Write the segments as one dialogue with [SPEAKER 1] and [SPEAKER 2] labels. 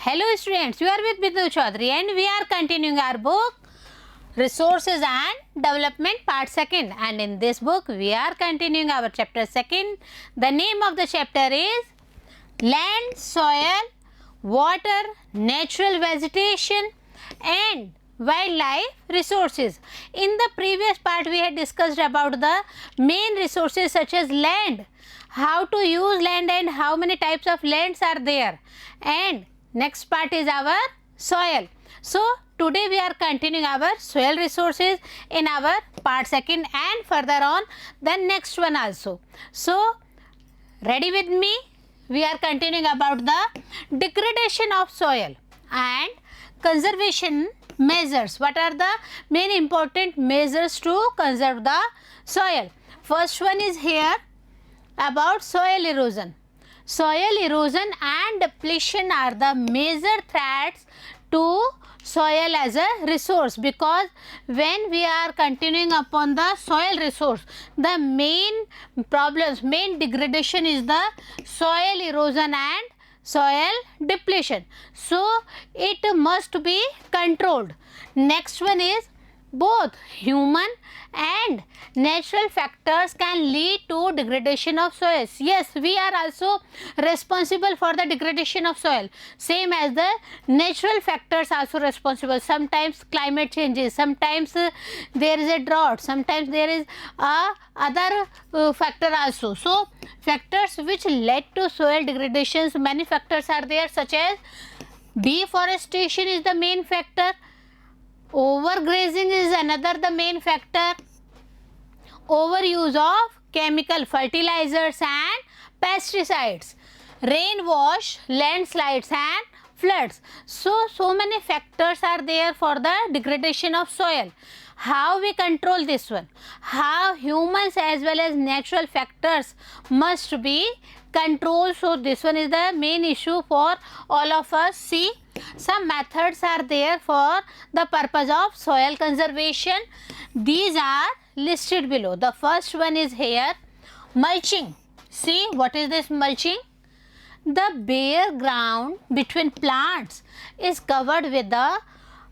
[SPEAKER 1] Hello students, you are with Bindu Chaudhary and we are continuing our book Resources and Development Part 2nd, and in this book we are continuing our chapter 2nd. The name of the chapter is Land, Soil, Water, Natural Vegetation and Wildlife Resources. In the previous part we had discussed about the main resources such as land, how to use land and how many types of lands are there, and next part is our soil. So today we are continuing our soil resources in our part 2nd and further on the next one also. So ready with me? We are continuing about the degradation of soil and conservation measures. What are the main important measures to conserve the soil? First one is here about soil erosion. Soil erosion and depletion are the major threats to soil as a resource, because when we are continuing upon the soil resource, the main problems, main degradation is the soil erosion and soil depletion. So it must be controlled. Next one is both human and natural factors can lead to degradation of soils. Yes, we are also responsible for the degradation of soil, same as the natural factors also responsible. Sometimes climate changes, sometimes there is a drought, sometimes there is other factor also. So factors which led to soil degradations, many factors are there, such as deforestation is the main factor, overgrazing is another the main factor, overuse of chemical fertilizers and pesticides, rainwash, landslides and floods. So many factors are there for the degradation of soil. How we control this one? How humans as well as natural factors must be controlled. So this one is the main issue for all of us. See, some methods are there for the purpose of soil conservation. These are listed below. The first one is here, mulching. See, what is this mulching? The bare ground between plants is covered with the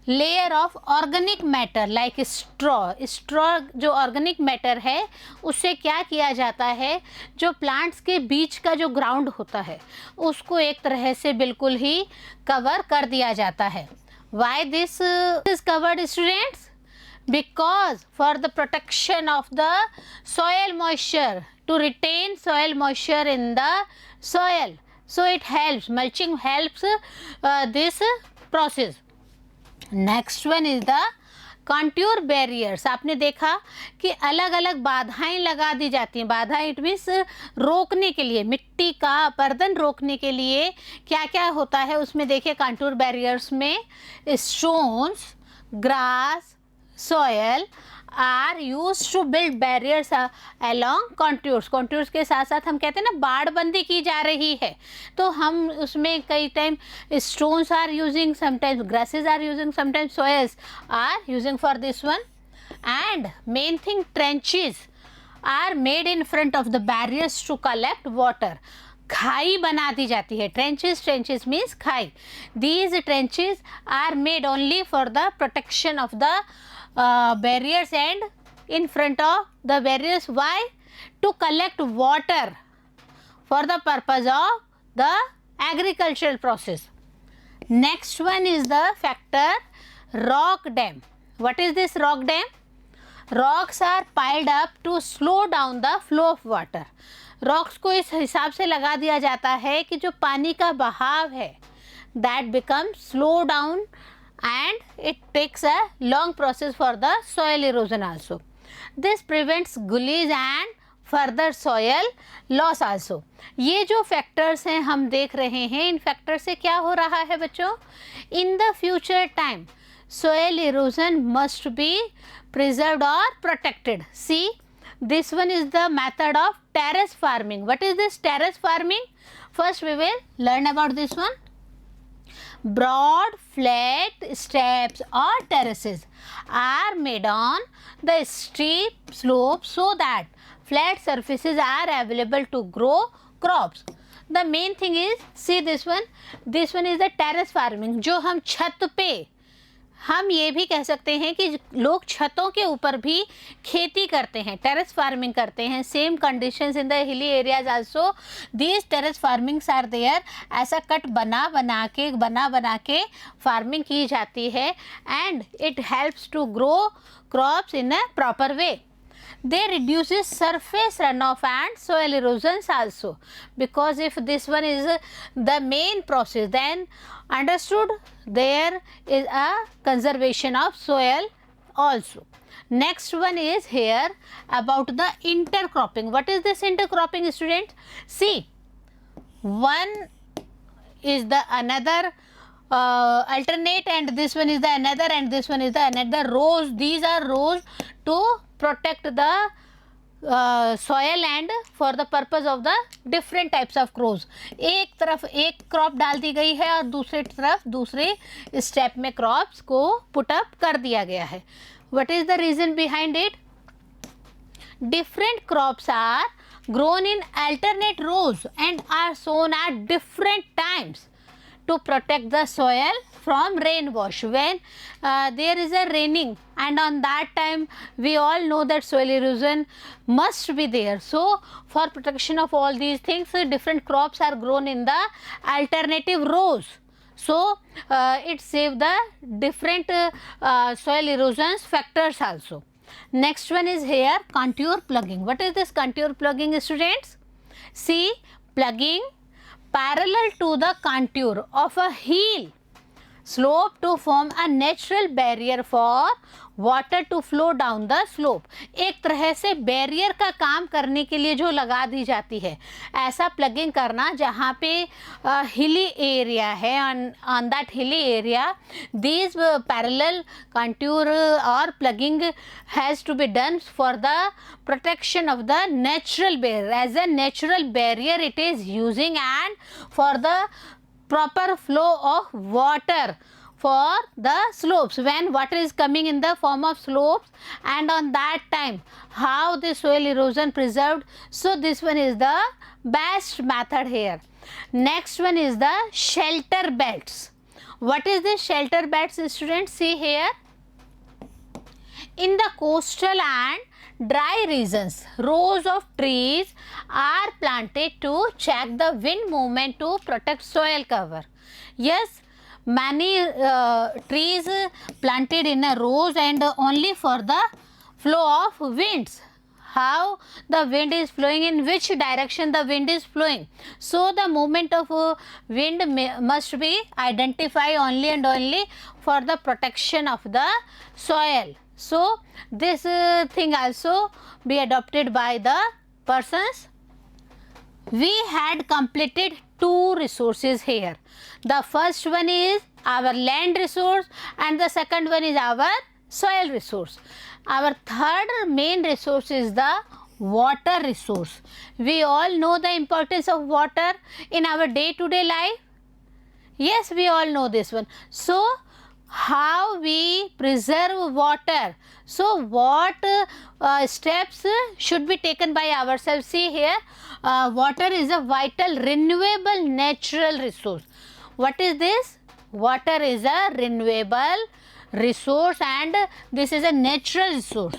[SPEAKER 1] layer of organic matter like straw जो organic matter है उससे क्या किया जाता है, जो plants के बीच का जो ग्राउंड होता है उसको एक तरह से बिल्कुल ही कवर कर दिया जाता है. Why this is covered students? Because for the protection of the soil moisture, to retain soil moisture in the soil. So it helps, mulching helps this process. Next one is the contour barriers. आपने देखा कि अलग अलग बाधाएं लगा दी जाती हैं. बाधा इट मीन्स रोकने के लिए, मिट्टी का अपरदन रोकने के लिए क्या क्या होता है उसमें. देखिए कंट्यूर बैरियर्स में stones, grass, soil are used to build barriers along contours. Contours के साथ साथ हम कहते हैं ना बाड़बंदी की जा रही है, तो हम उसमें कई time stones are using, sometimes grasses are using, sometimes soils are using for this one. And main thing, trenches are made in front of the barriers to collect water. खाई बना दी जाती है. ट्रेंचेस मीन्स खाई. These trenches are made only for the protection of the barriers and in front of the barriers. Why? To collect water for the purpose of the agricultural process. Next one is the factor rock dam. What is this rock dam? Rocks are piled up to slow down the flow of water. Rocks को इस हिसाब से लगा दिया जाता है कि जो पानी का बहाव है that becomes slow down and it takes a long process for the soil erosion also. This prevents gullies and further soil loss also. ये जो factors हैं हम देख रहे हैं, इन factors से क्या हो रहा है बच्चों? In the future time soil erosion must be preserved or protected. See, this one is the method of terrace farming. What is this terrace farming? First we will learn about this one. Broad flat steps or terraces are made on the steep slopes so that flat surfaces are available to grow crops. the main thing is, see this one is the terrace farming. जो हम छत पे, हम ये भी कह सकते हैं कि लोग छतों के ऊपर भी खेती करते हैं, टेरेस फार्मिंग करते हैं. Same conditions in the hilly areas also, these terrace farmings are there. ऐसा कट बना बना के फार्मिंग की जाती है, and it helps to grow crops in a proper way. They reduces surface runoff and soil erosions also, because if this one is the main process, then understood there is a conservation of soil also. Next one is here about the intercropping. What is this intercropping, students? See, one is the another alternate, and this one is the another, and this one is the another. Rows, these are rows to protect the soil and for the purpose of the different types of crops. एक तरफ एक crop डाल दी गई है और दूसरी तरफ दूसरे स्टेप में क्रॉप्स को पुट अप कर दिया गया है. What is the reason behind it? Different crops are grown in alternate rows and are sown at different times to protect the soil from rain wash. When there is a raining, and on that time we all know that soil erosion must be there. So for protection of all these things, different crops are grown in the alternative rows. So it save the different soil erosions factors also. Next one is here contour plugging. What is this contour plugging, students? See, plugging parallel to the contour of a hill slope to form a natural barrier for water to flow down the slope. एक तरह से barrier का काम करने के लिए जो लगा दी जाती है, ऐसा प्लगिंग करना जहाँ पे हिली एरिया है, on that hilly area these parallel contour और ploughing has to be done for the protection of the natural barrier. As a natural barrier it is using, and for the proper flow of water for the slopes, when water is coming in the form of slopes, and on that time how the soil erosion preserved. So this one is the best method here. Next one is the shelter belts. What is this shelter belts, students? See here, in the coastal and dry regions, rows of trees are planted to check the wind movement to protect soil cover. Yes, many trees planted in a rows and only for the flow of winds. How the wind is flowing, in which direction the wind is flowing. So the movement of wind must be identified only and only for the protection of the soil. So this thing also be adopted by the persons. We had completed two resources here. The first one is our land resource and the second one is our soil resource. Our third main resource is the water resource. We all know the importance of water in our day-to-day life. Yes, we all know this one. So how we preserve water? So what steps should be taken by ourselves? See here, water is a vital renewable natural resource. What is this? Water is a renewable resource and this is a natural resource,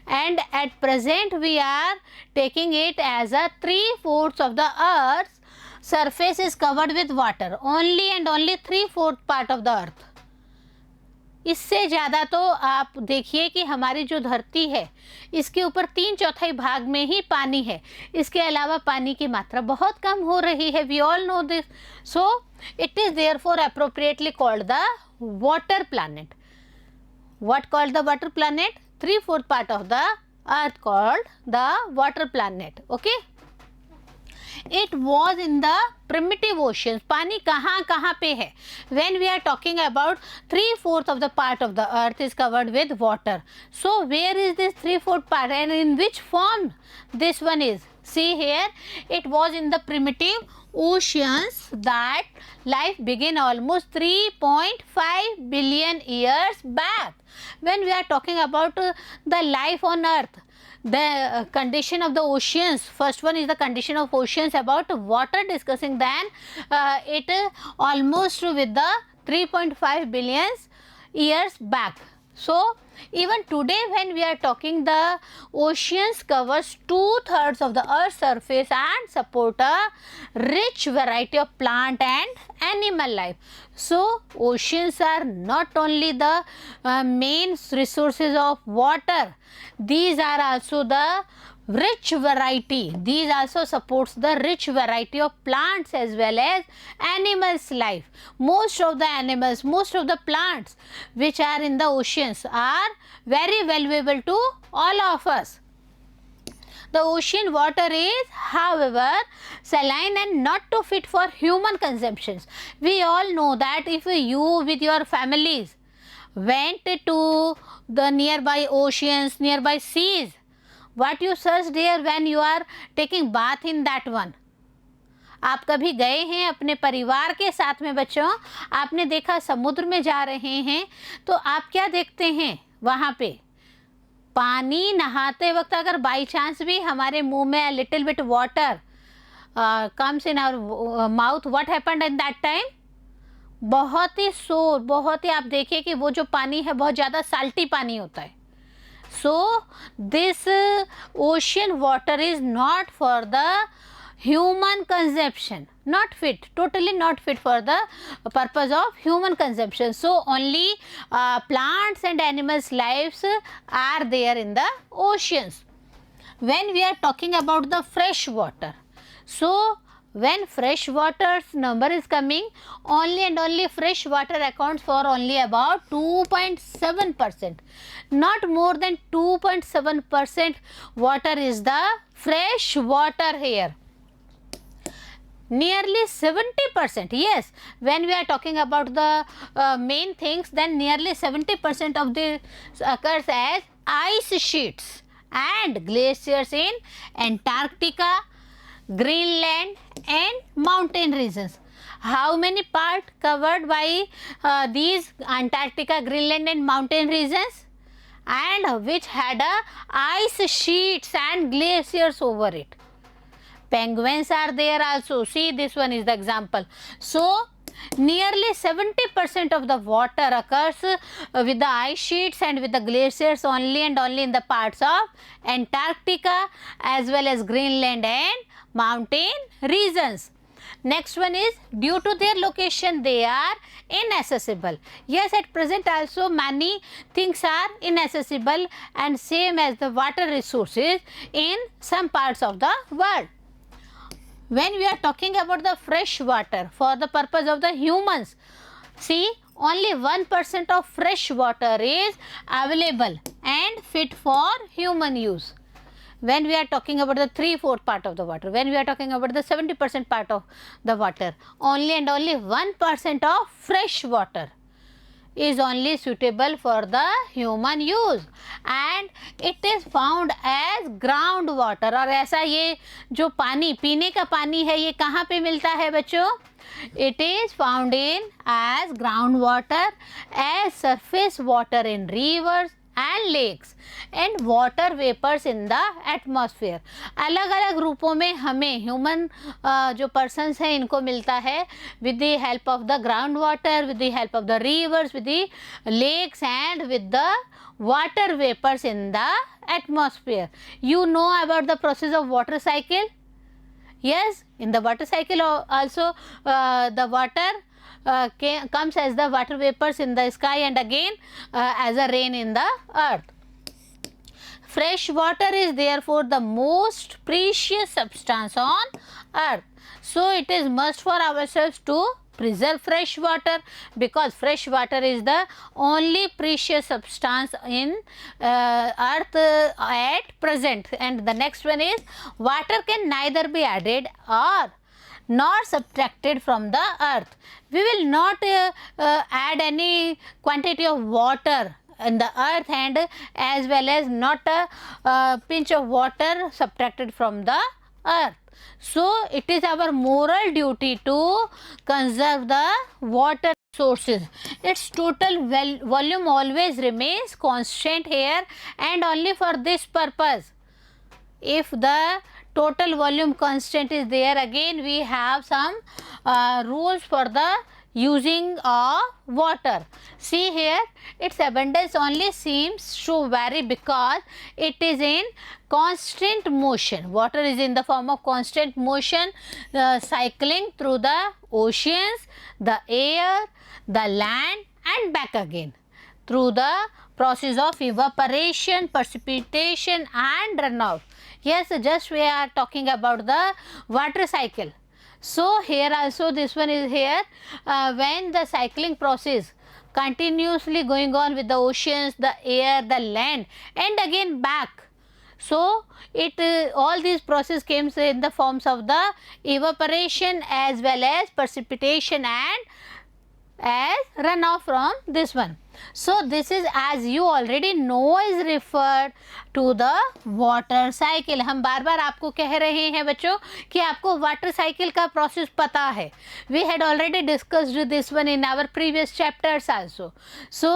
[SPEAKER 1] and at present we are taking it as a 3/4 of the earth's surface is covered with water. Only and only 3/4 part of the earth. इससे ज़्यादा तो आप देखिए कि हमारी जो धरती है इसके ऊपर 3/4 भाग में ही पानी है. इसके अलावा पानी की मात्रा बहुत कम हो रही है. We all know this. So it is therefore appropriately called the water planet. What called the water planet? 3/4 part of the earth called the water planet. Okay. It was in the primitive oceans. पानी कहाँ कहाँ पे है? When we are talking about 3/4 of the part of the earth is covered with water. So where is this 3/4 part and in which form this one is? See here, it was in the primitive oceans that life began almost 3.5 billion years back. When we are talking about the life on earth, the condition of the oceans. First one is the condition of oceans about water, discussing then it almost with the 3.5 billion years back. So even today when we are talking, the oceans covers 2/3 of the earth's surface and support a rich variety of plant and animal life. So oceans are not only the main resources of water, these are also the rich variety. These also supports the rich variety of plants as well as animals life. Most of the animals, most of the plants which are in the oceans are very valuable to all of us. The ocean water is, however, saline and not too fit for human consumptions. We all know that if you with your families went to the nearby oceans, nearby seas, what you search there when you are taking bath in that one? आप कभी गए हैं अपने परिवार के साथ में बच्चों, आपने देखा समुद्र में जा रहे हैं तो आप क्या देखते हैं वहाँ पे? पानी नहाते वक्त अगर बाई चांस भी हमारे मुंह में little bit water comes in our mouth, what happened in that time? बहुत ही आप देखिए कि वो जो पानी है बहुत ज़्यादा साल्टी पानी होता है. So this ocean water is not for the human consumption, not fit, totally not fit for the purpose of human consumption. So only plants and animals lives are there in the oceans. When we are talking about the fresh water, so when fresh water's number is coming, only and only fresh water accounts for only about 2.7%. Not more than 2.7% water is the fresh water here. Nearly 70%, yes, when we are talking about the main things, then nearly 70% of this occurs as ice sheets and glaciers in Antarctica, Greenland and mountain regions. How many part covered by these Antarctica, Greenland and mountain regions, and which had ice sheets and glaciers over it? Penguins are there also. See, this one is the example. So nearly 70% of the water occurs with the ice sheets and with the glaciers only and only in the parts of Antarctica as well as Greenland and mountain regions. Next one is, due to their location they are inaccessible. Yes, at present also many things are inaccessible and same as the water resources in some parts of the world. When we are talking about the fresh water for the purpose of the humans, see, only 1% of fresh water is available and fit for human use. When we are talking about the 3/4 part of the water, when we are talking about the 70% part of the water, only and only 1% of fresh water is only suitable for the human use and it is found as ground water. और ऐसा ये जो पानी पीने का पानी है ये कहाँ पे मिलता है बच्चों? It is found in as ground water, as surface water in rivers and lakes and water vapors in the atmosphere. अलग अलग रूपों में हमें ह्यूमन जो पर्सन्स हैं इनको मिलता है with the help of the ground water, with the help of the rivers, with the lakes and with the water vapors in the atmosphere. You know about the process of water cycle? Yes, in the water cycle also the water comes as the water vapors in the sky and again as a rain in the earth. Fresh water is therefore the most precious substance on earth. So it is must for ourselves to preserve fresh water because fresh water is the only precious substance in earth at present. And the next one is, water can neither be added or nor subtracted from the earth. We will not add any quantity of water in the earth and as well as not a pinch of water subtracted from the earth. So it is our moral duty to conserve the water sources. Its total volume always remains constant here and only for this purpose. if the total volume constant is there, again we have some rules for the using of water. See here, its abundance only seems to vary because it is in constant motion. Water is in the form of constant motion, cycling through the oceans, the air, the land and back again through the process of evaporation, precipitation and runoff. Yes, just we are talking about the water cycle. So here also this one is here, when the cycling process continuously going on with the oceans, the air, the land and again back. So it all these process comes in the forms of the evaporation as well as precipitation and as runoff from this one. So this is, as you already know, is referred to the water cycle. हम बार बार आपको कह रहे हैं बच्चों कि आपको water cycle का process पता है. We had already discussed this one in our previous chapters also. So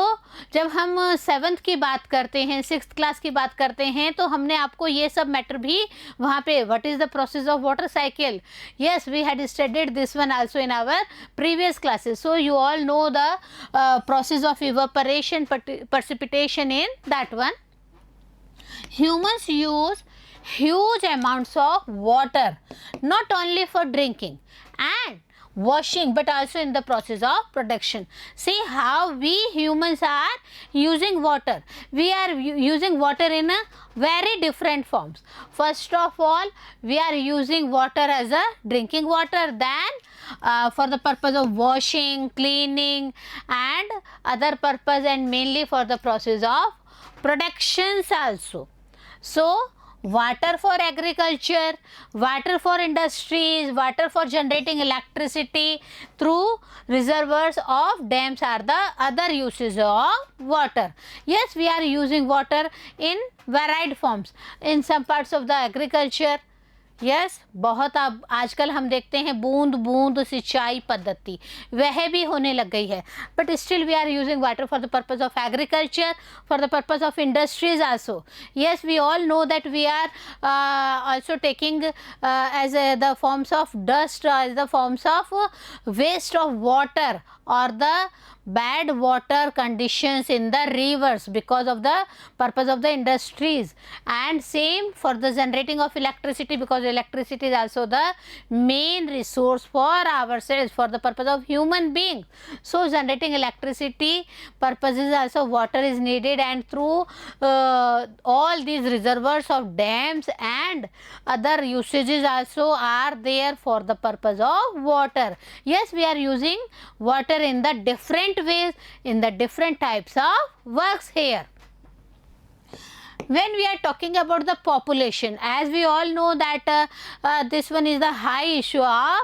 [SPEAKER 1] जब हम 7th की बात करते हैं, 6th क्लास की बात करते हैं, तो हमने आपको ये सब मैटर भी वहाँ पे what is the process of water cycle. Yes, we had studied this one also in our previous classes. So you all know the process of evaporation, precipitation in that one. Humans use huge amounts of water not only for drinking and washing but also in the process of production. See how we humans are using water. We are using water in a very different forms. First of all, we are using water as a drinking water, then for the purpose of washing, cleaning and other purpose, and mainly for the process of productions also. So water for agriculture, water for industries, water for generating electricity through reservoirs of dams are the other uses of water. Yes, we are using water in varied forms in some parts of the agriculture. Yes बहुत अब आजकल हम देखते हैं बूंद बूंद सिंचाई पद्धति वह भी होने लग गई है, but still we are using water for the purpose of agriculture, for the purpose of industries also. Yes, we all know that we are also taking as the forms of dust, as the forms of waste of water or the bad water conditions in the rivers because of the purpose of the industries, and same for the generating of electricity because electricity is also the main resource for ourselves for the purpose of human being. So generating electricity purposes also water is needed, and through all these reservoirs of dams and other usages also are there for the purpose of water. Yes, we are using water in the different ways, in the different types of works here. When we are talking about the population, as we all know that this one is the high issue of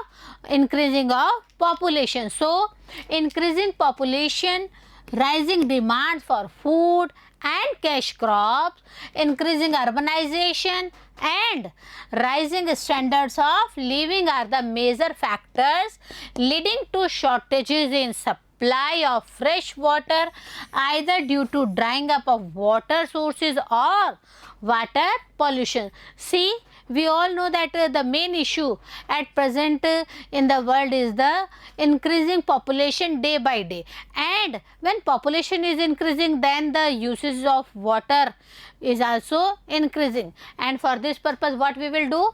[SPEAKER 1] increasing of population. So increasing population, rising demand for food and cash crops, increasing urbanization and rising standards of living are the major factors leading to shortages in supply of fresh water, either due to drying up of water sources or water pollution. See, we all know that the main issue at present in the world is the increasing population day by day, and when population is increasing, then the usage of water is also increasing, and for this purpose what we will do,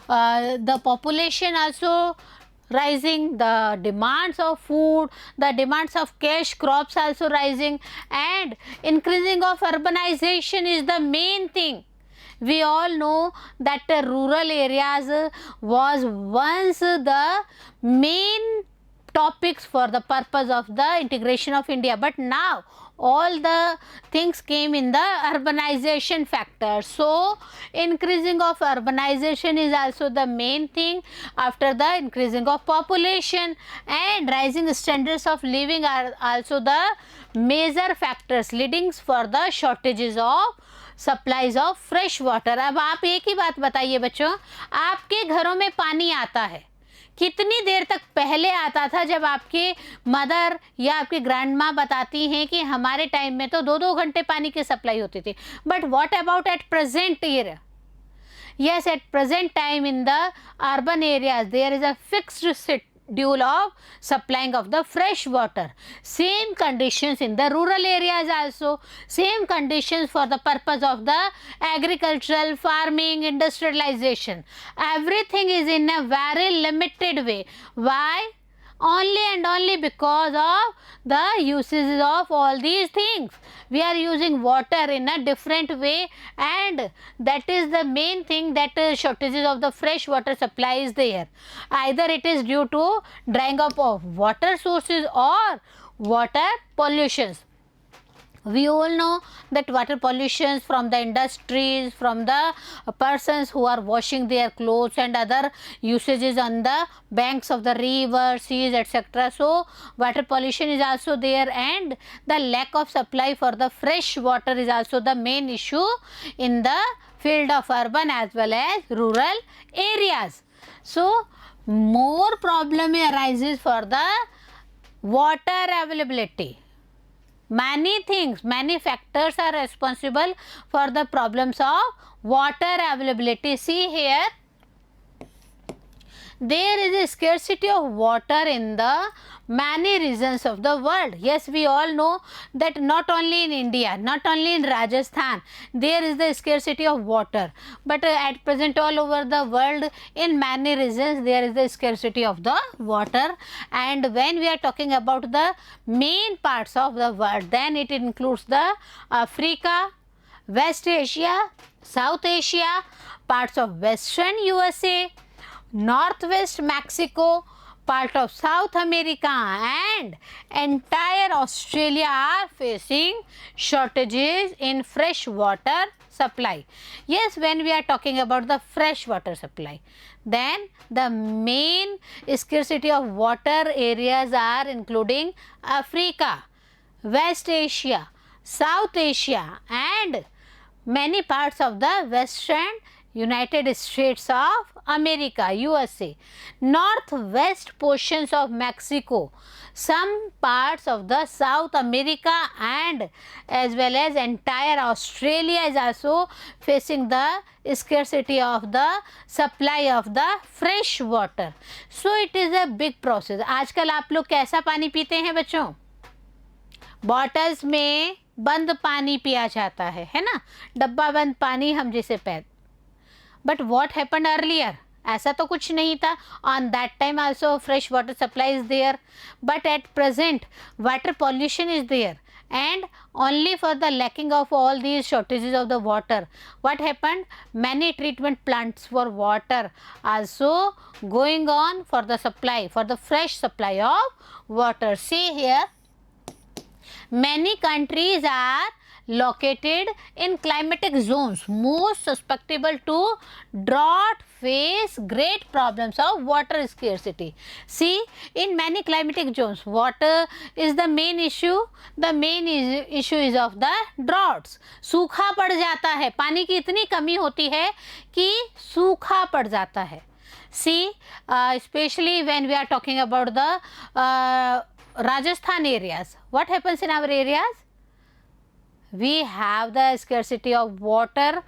[SPEAKER 1] the population also rising, the demands of food, the demands of cash crops also rising, and increasing of urbanization is the main thing. We all know that the rural areas was once the main topics for the purpose of the integration of India, but now all the things came in the urbanization factor. So increasing of urbanization is also the main thing after the increasing of population, and rising standards of living are also the major factors leading for the shortages of supplies of fresh water. अब आप एक ही बात बताइए बच्चों, आपके घरों में पानी आता है, कितनी देर तक पहले आता था जब आपके मदर या आपकी ग्रैंड माँ बताती हैं कि हमारे टाइम में तो 2-2 घंटे पानी की सप्लाई होती थी, but what about at present year. Yes, at present time in the urban areas, there is a fixed schedule of supplying of the fresh water. Same conditions in the rural areas also. Same conditions for the purpose of the agricultural, farming, industrialization. Everything is in a very limited way. Why? Only and only because of the uses of all these things. We are using water in a different way, and that is the main thing, that shortages of the fresh water supply is there. Either it is due to drying up of water sources or water pollutions. We all know that water pollution from the industries, from the persons who are washing their clothes and other usages on the banks of the rivers, seas, etc. So, water pollution is also there, and the lack of supply for the fresh water is also the main issue in the field of urban as well as rural areas. So, more problem arises for the water availability. Many things, many factors are responsible for the problems of water availability. See here, there is a scarcity of water in the many regions of the world. Yes, we all know that not only in India, not only in Rajasthan, there is the scarcity of water, but at present all over the world in many regions there is the scarcity of the water. And when we are talking about the main parts of the world, then it includes the Africa, West Asia, South Asia, parts of Western USA, Northwest Mexico, part of South America, and entire Australia are facing shortages in fresh water supply. Yes, when we are talking about the fresh water supply, then the main scarcity of water areas are including Africa, West Asia, South Asia, and many parts of the Western United States of America, USA, northwest portions of Mexico, some parts of the South America, and as well as entire Australia is also facing the scarcity of the supply of the fresh water. So it is a big process. आजकल आप लोग कैसा पानी पीते हैं बच्चों? Bottles में बंद पानी पिया जाता है ना, डब्बा बंद पानी हम जिसे पीते. बट वॉट हैपन अर्लियर, ऐसा तो कुछ नहीं था. On that time also fresh water supply is there, but at present water pollution is there, and only for the lacking of all these shortages of the water, what happened, many treatment plants for water also going on for the supply, for the fresh supply of water. See here, many countries are located in climatic zones most susceptible to drought, face great problems of water scarcity. See, in many climatic zones, water is the main issue. The main issue is of the droughts. सूखा पड़ जाता है, पानी की इतनी कमी होती है कि सूखा पड़ जाता है. See, especially when we are talking about the Rajasthan areas, what happens in our areas? We have the scarcity of water,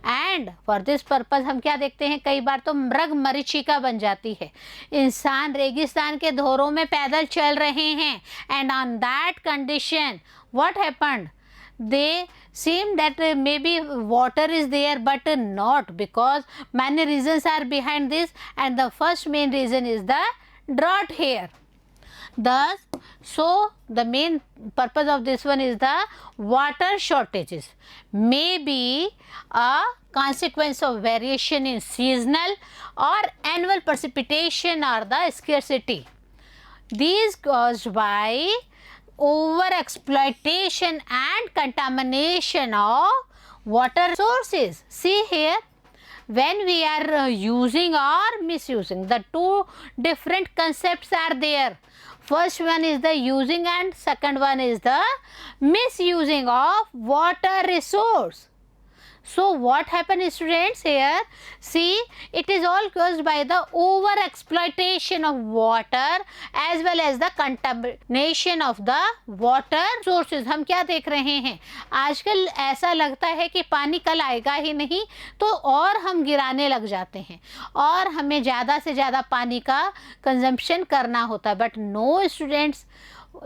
[SPEAKER 1] and for this purpose हम क्या देखते हैं, कई बार तो मृग मरीचिका बन जाती है. इंसान रेगिस्तान के धोरों में पैदल चल रहे हैं, and on that condition what happened, they seem that maybe water is there but not, because many reasons are behind this, and the first main reason is the drought here. Thus, so the main purpose of this one is the water shortages may be a consequence of variation in seasonal or annual precipitation or the scarcity. These caused by over exploitation and contamination of water sources. See here, when we are using or misusing, the two different concepts are there. First one is the using and second one is the misusing of water resource. So what happened, students, here? See, it is all caused by the over exploitation of water as well as the contamination of the water sources. हम क्या देख रहे हैं, आजकल ऐसा लगता है कि पानी कल आएगा ही नहीं, तो और हम गिराने लग जाते हैं और हमें ज़्यादा से ज़्यादा पानी का कंजम्पशन करना होता है. But no students,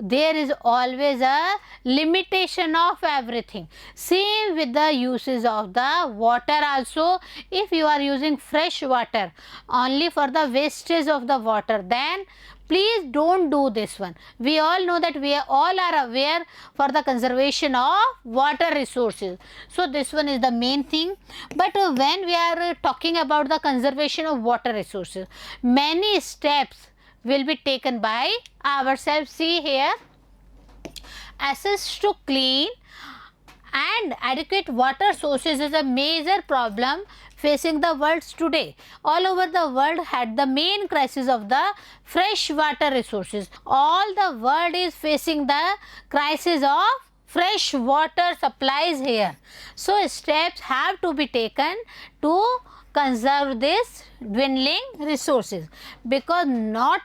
[SPEAKER 1] there is always a limitation of everything. Same with the uses of the water also. If you are using fresh water only for the wastage of the water, then please don't do this one. We all know that we all are aware for the conservation of water resources. So this one is the main thing. But when we are talking about the conservation of water resources, many steps will be taken by ourselves. See here, access to clean and adequate water sources is a major problem facing the world today. All over the world had the main crisis of the fresh water resources. All the world is facing the crisis of fresh water supplies here. So steps have to be taken to conserve this dwindling resources, because not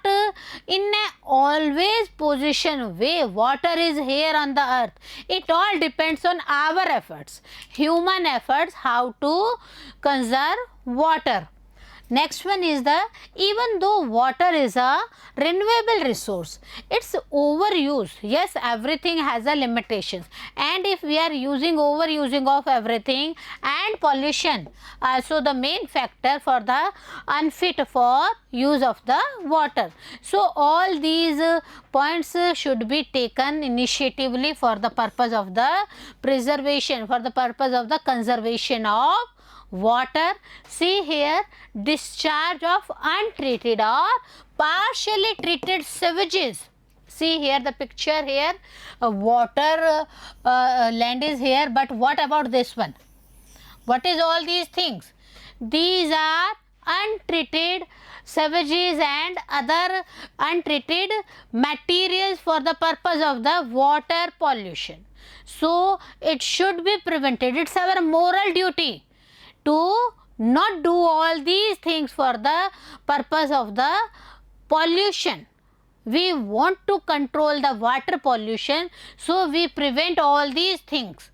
[SPEAKER 1] in a always position way water is here on the earth. It all depends on our efforts, human efforts, how to conserve water. Next one is the, even though water is a renewable resource, its overuse, yes, everything has a limitations, and if we are overusing of everything, and pollution also the main factor for the unfit for use of the water. So all these points should be taken initiatively for the purpose of the preservation, for the purpose of the conservation of water. See here, discharge of untreated or partially treated sewages. See here the picture here, water land is here, but what about this one? What is all these things? These are untreated sewages and other untreated materials for the purpose of the water pollution. So it should be prevented. It's our moral duty to not do all these things for the purpose of the pollution. We want to control the water pollution, so we prevent all these things.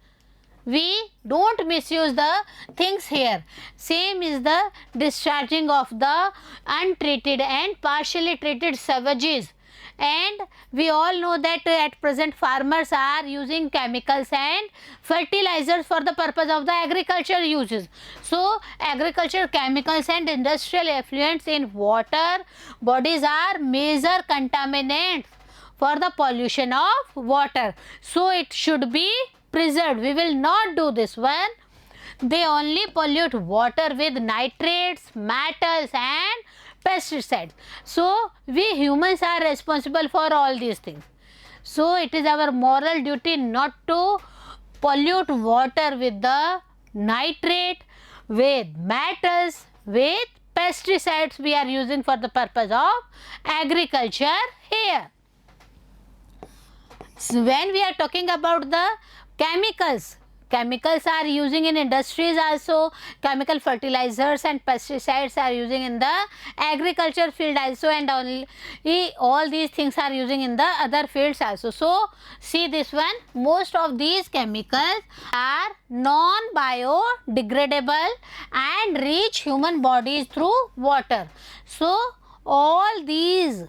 [SPEAKER 1] We don't misuse the things here. Same is the discharging of the untreated and partially treated sewages. And we all know that at present farmers are using chemicals and fertilizers for the purpose of the agriculture uses. So agriculture chemicals and industrial effluents in water bodies are major contaminants for the pollution of water. So it should be preserved. We will not do this one. They only pollute water with nitrates, metals and pesticides. So we humans are responsible for all these things. So it is our moral duty not to pollute water with the nitrate, with metals, with pesticides we are using for the purpose of agriculture here. So when we are talking about the chemicals, chemicals are using in industries also, chemical fertilizers and pesticides are using in the agriculture field also, and only all these things are using in the other fields also. So see this one, most of these chemicals are non-biodegradable and reach human bodies through water. So all these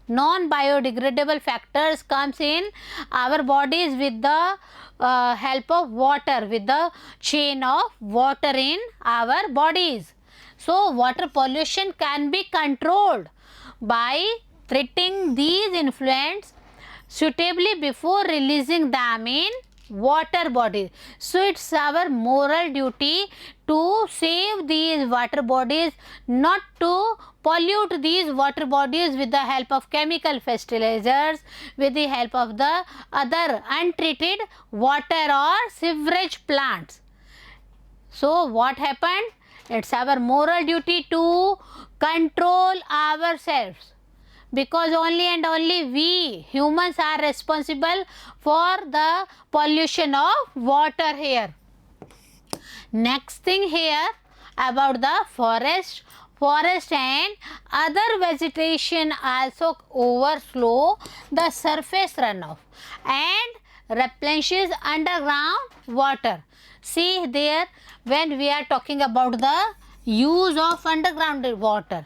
[SPEAKER 1] non-biodegradable factors comes in our bodies with the help of water, with the chain of water in our bodies. So water pollution can be controlled by treating these influents suitably before releasing them in water bodies. So it's our moral duty to save these water bodies, not to pollute these water bodies with the help of chemical fertilizers, with the help of the other untreated water or sewerage plants. So what happened? It's our moral duty to control ourselves, because only and only we humans are responsible for the pollution of water here. Next thing here about the forest. Forest and other vegetation also overflow the surface runoff and replenishes underground water. See there, when we are talking about the use of underground water,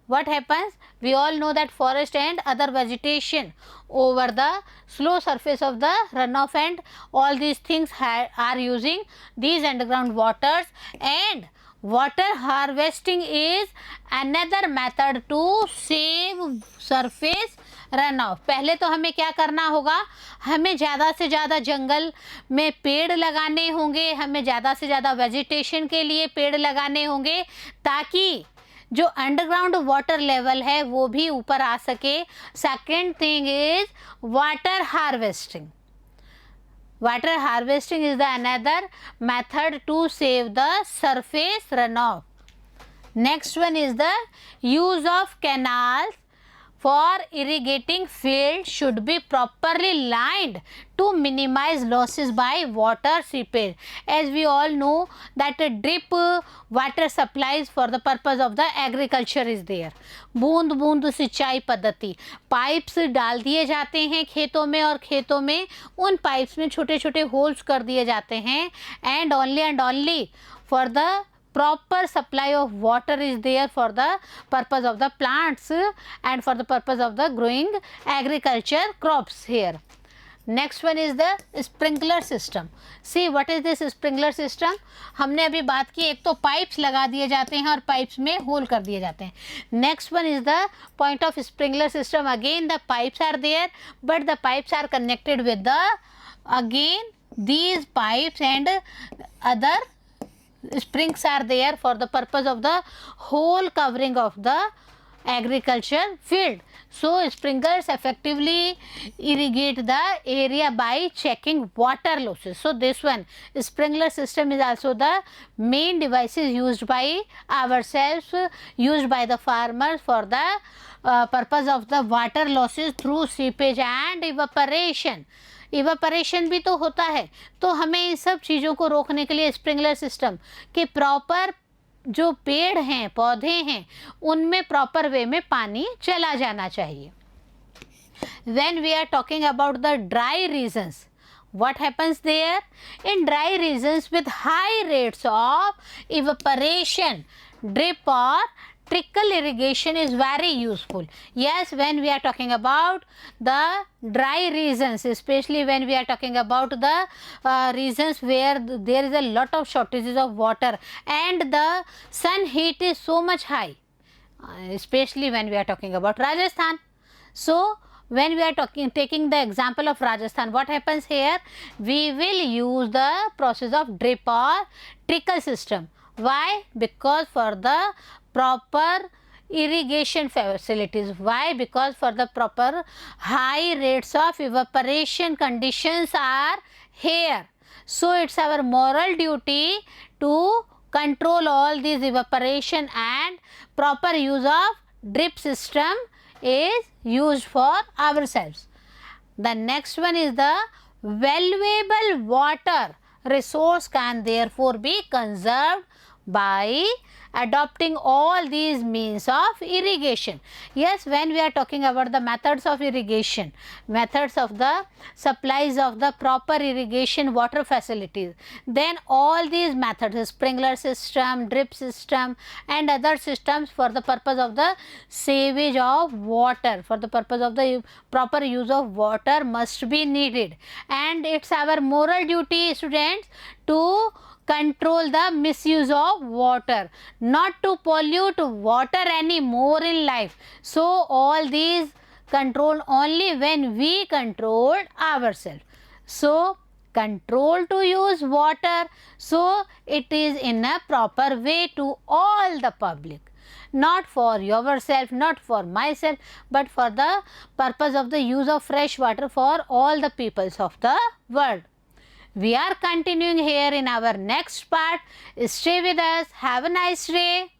[SPEAKER 1] what happens? We all know that forest and other vegetation over the slow surface of the runoff, and all these things are using these underground waters, and water harvesting is another method to save surface run of. पहले तो हमें क्या करना होगा, हमें ज़्यादा से ज़्यादा जंगल में पेड़ लगाने होंगे, हमें ज़्यादा से ज़्यादा वेजिटेशन के लिए पेड़ लगाने होंगे, ताकि जो अंडरग्राउंड वाटर लेवल है वो भी ऊपर आ सके. Second thing is water harvesting. Water harvesting is the another method to save the surface run off. Next one is the use of canals for irrigating fields should be properly lined to minimize losses by water seepage. As we all know that a drip water supplies for the purpose of the agriculture is there. बूंद बूंद सिंचाई पद्धति, pipes डाल दिए जाते हैं खेतों में, और खेतों में उन पाइप्स में छोटे छोटे होल्स कर दिए जाते हैं, and only for the proper supply of water is there for the purpose of the plants and for the purpose of the growing agriculture crops here. Next one is the sprinkler system. See what is this sprinkler system? हमने अभी बात की, एक तो pipes लगा दिए जाते हैं और पाइप्स में होल कर दिए जाते हैं. Next one is the point of sprinkler system. Again the pipes are there, but the pipes are connected with the again these pipes, and other springs are there for the purpose of the whole covering of the agriculture field. So sprinklers effectively irrigate the area by checking water losses. So this one sprinkler system is also the main devices used by ourselves, used by the farmers for the purpose of the water losses through seepage and evaporation. Evaporation भी तो होता है, तो हमें इन सब चीज़ों को रोकने के लिए स्प्रिंकलर सिस्टम के प्रॉपर जो पेड़ हैं, पौधे हैं, उनमें प्रॉपर वे में पानी चला जाना चाहिए. When we are talking about the dry regions, what happens there? In dry regions with high rates of evaporation, drip or trickle irrigation is very useful. Yes, when we are talking about the dry regions, especially when we are talking about the regions where there is a lot of shortages of water and the sun heat is so much high, especially when we are talking about Rajasthan. So when we are taking the example of Rajasthan, what happens here? We will use the process of drip or trickle system. Why? Because for the proper irrigation facilities. Why? Because for the proper high rates of evaporation conditions are here. So it's our moral duty to control all these evaporation, and proper use of drip system is used for ourselves. The next one is the valuable water resource can therefore be conserved by adopting all these means of irrigation. Yes, when we are talking about the methods of irrigation, methods of the supplies of the proper irrigation water facilities, then all these methods, sprinkler system, drip system and other systems for the purpose of the savage of water, for the purpose of the proper use of water must be needed. And it's our moral duty, students, to control the misuse of water, not to pollute water any more in life. So all these control only when we control ourselves. So control to use water, so it is in a proper way to all the public, not for yourself, not for myself, but for the purpose of the use of fresh water for all the peoples of the world. We are continuing here in our next part. Stay with us. Have a nice day.